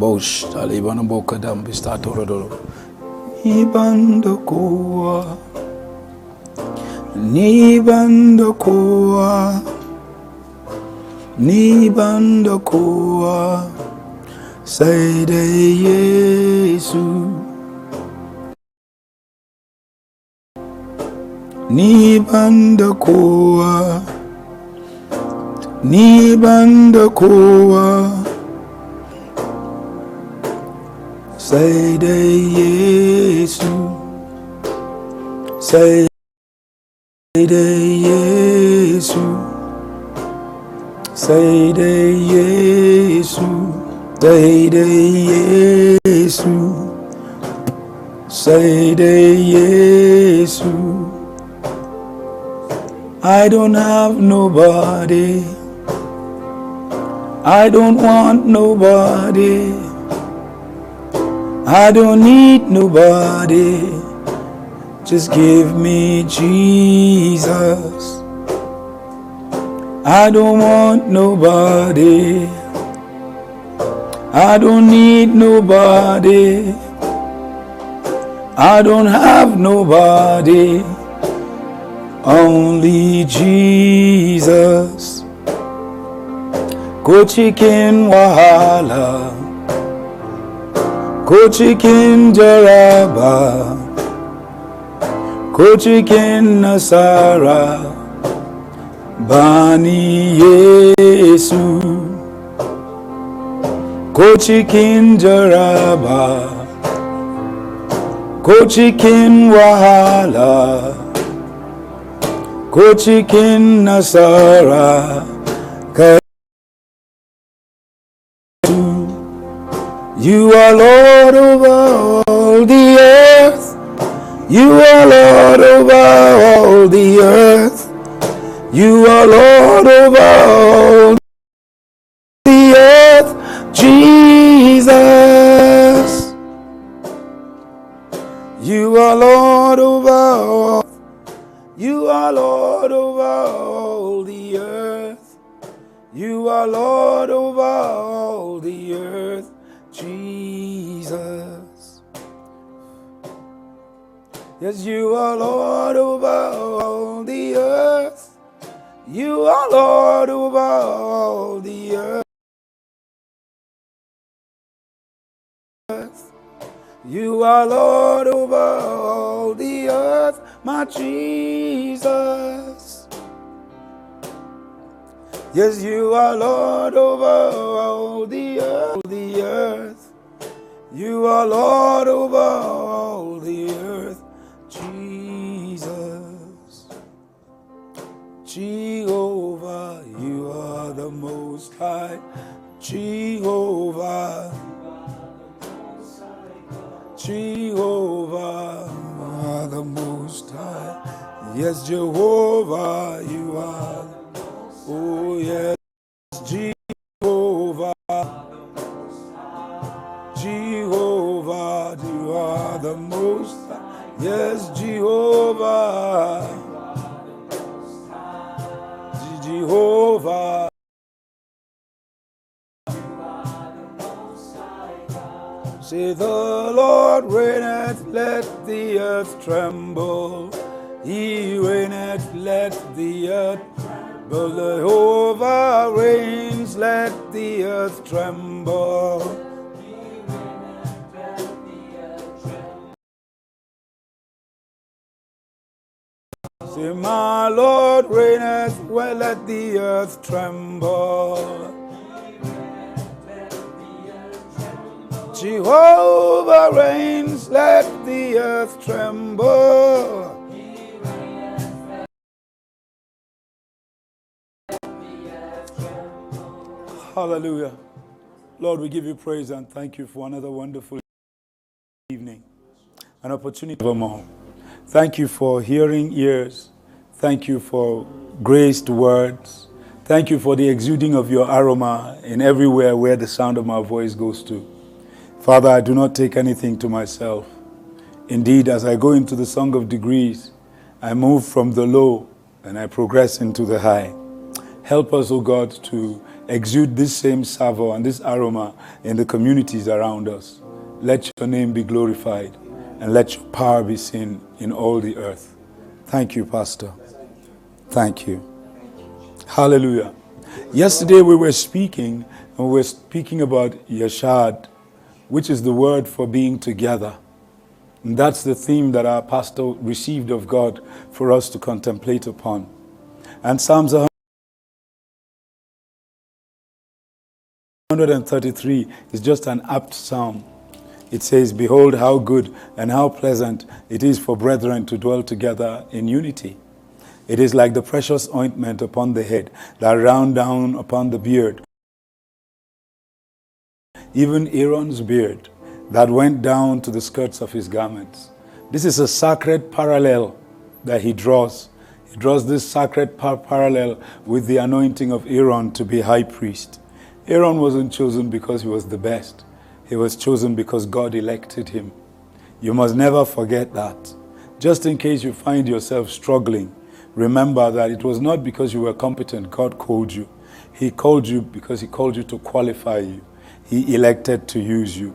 Bosh, Taliban Bokadam, Bistatorado. Nibandokoa, Nibandokoa, Nibandokoa, Saide Yesu. Nibandokoa, Nibandokoa, Saide Yesu, Saide Yesu, Saide Yesu, Saide Yesu, Saide Yesu. I don't have nobody, I don't want nobody, I don't need nobody, just give me Jesus. I don't want nobody, I don't need nobody, I don't have nobody, only Jesus. Go chicken wahala, go chicken jaraba, go chicken nasara, bani Yesu. Go chicken jaraba, go chicken wahala, go chicken nasara. You are Lord over all the earth. You are Lord over all the earth. You are Lord over all the earth, Jesus. You are Lord over all. You are Lord over all the earth. You are Lord over all the earth, Jesus. Yes, you are Lord over all the earth. You are Lord over all the earth. You are Lord over all the earth, my Jesus. Yes, you are Lord over all the earth. You are Lord over all the earth, Jesus. Jehovah, you are the Most High. Jehovah, Jehovah, you are the Most High. Yes, Jehovah, you are. Oh yes, Jehovah, Jehovah, you are the Most High. Yes, Jehovah, Jehovah. Say the Lord reigneth, let the earth tremble. He reigneth, let the earth tremble. Jehovah reigns, let the earth tremble. He reigneth, let the earth tremble. Say my Lord reigneth, well let the earth tremble. Jehovah reigns, let the earth tremble. Hallelujah. Lord, we give you praise and thank you for another wonderful evening, an opportunity for more. Thank you for hearing ears. Thank you for graced words. Thank you for the exuding of your aroma in everywhere where the sound of my voice goes to. Father, I do not take anything to myself. Indeed, as I go into the Song of Degrees, I move from the low and I progress into the high. Help us, O God, to exude this same savor and this aroma in the communities around us. Let your name be glorified and let your power be seen in all the earth. Thank you, Pastor. Thank you. Hallelujah. Yesterday we were speaking about Yashab, which is the word for being together. And that's the theme that our pastor received of God for us to contemplate upon. And Psalms 133 is just an apt psalm. It says, "Behold how good and how pleasant it is for brethren to dwell together in unity. It is like the precious ointment upon the head that ran down upon the beard, even Aaron's beard that went down to the skirts of his garments." This is a sacred parallel that he draws. He draws this sacred parallel with the anointing of Aaron to be high priest. Aaron wasn't chosen because he was the best. He was chosen because God elected him. You must never forget that. Just in case you find yourself struggling, remember that it was not because you were competent God called you. He called you because he called you to qualify you. He elected to use you.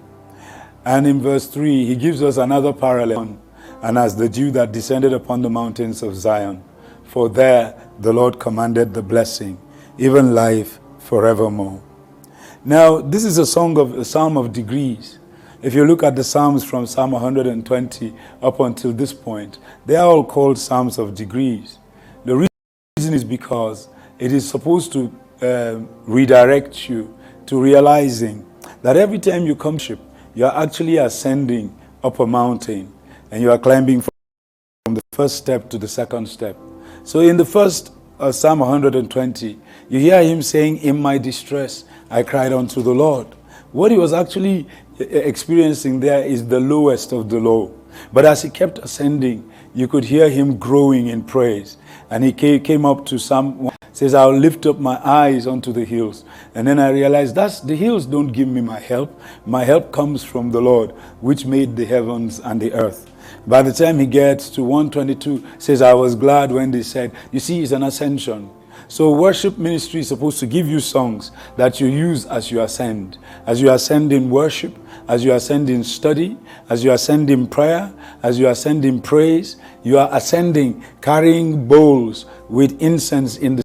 And in verse 3, he gives us another parallel. "And as the dew that descended upon the mountains of Zion, for there the Lord commanded the blessing, even life forevermore." Now, this is a psalm of degrees. If you look at the psalms from Psalm 120 up until this point, they are all called psalms of degrees. The reason is because it is supposed to redirect you to realizing that every time you come to worship, you are actually ascending up a mountain and you are climbing from the first step to the second step. So in the first Psalm 120, you hear him saying, "In my distress, I cried unto the Lord." What he was actually experiencing there is the lowest of the low. But as he kept ascending, you could hear him growing in praise. And he came up to Psalm 1, says, "I'll lift up my eyes unto the hills." And then I realized the hills don't give me my help. My help comes from the Lord, which made the heavens and the earth. By the time he gets to 122, says, "I was glad when they said," you see, it's an ascension. So worship ministry is supposed to give you songs that you use as you ascend. As you ascend in worship, as you ascend in study, as you ascend in prayer, as you ascend in praise, you are ascending, carrying bowls with incense in the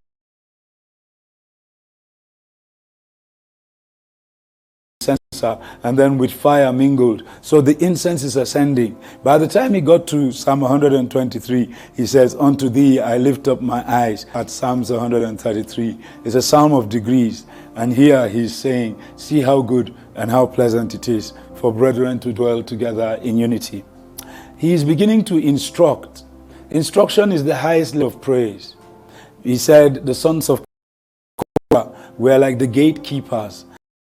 censer and then with fire mingled. So the incense is ascending. By the time he got to Psalm 123, he says, "Unto thee I lift up my eyes." At Psalms 133, it's a psalm of degrees. And here he's saying, see how good and how pleasant it is for brethren to dwell together in unity. He is beginning to instruct. Instruction is the highest level of praise. He said the sons of Korah were like the gatekeepers